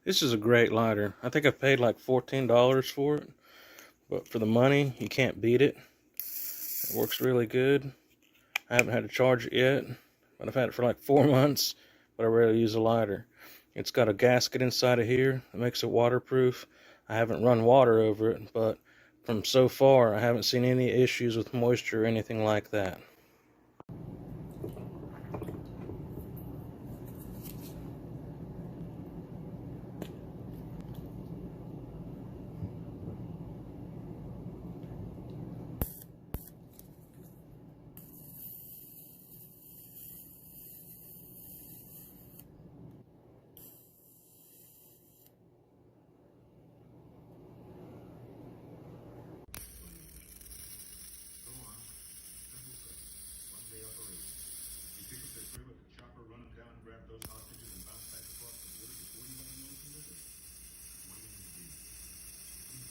This is a great lighter. I think I paid like $14 for it, but for the money, you can't beat it. It works really good. I haven't had to charge it yet, but I've had it for like 4 months, but I rarely use a lighter. It's got a gasket inside of here that makes it waterproof. I haven't run water over it, but from so far, I haven't seen any issues with moisture or anything like that.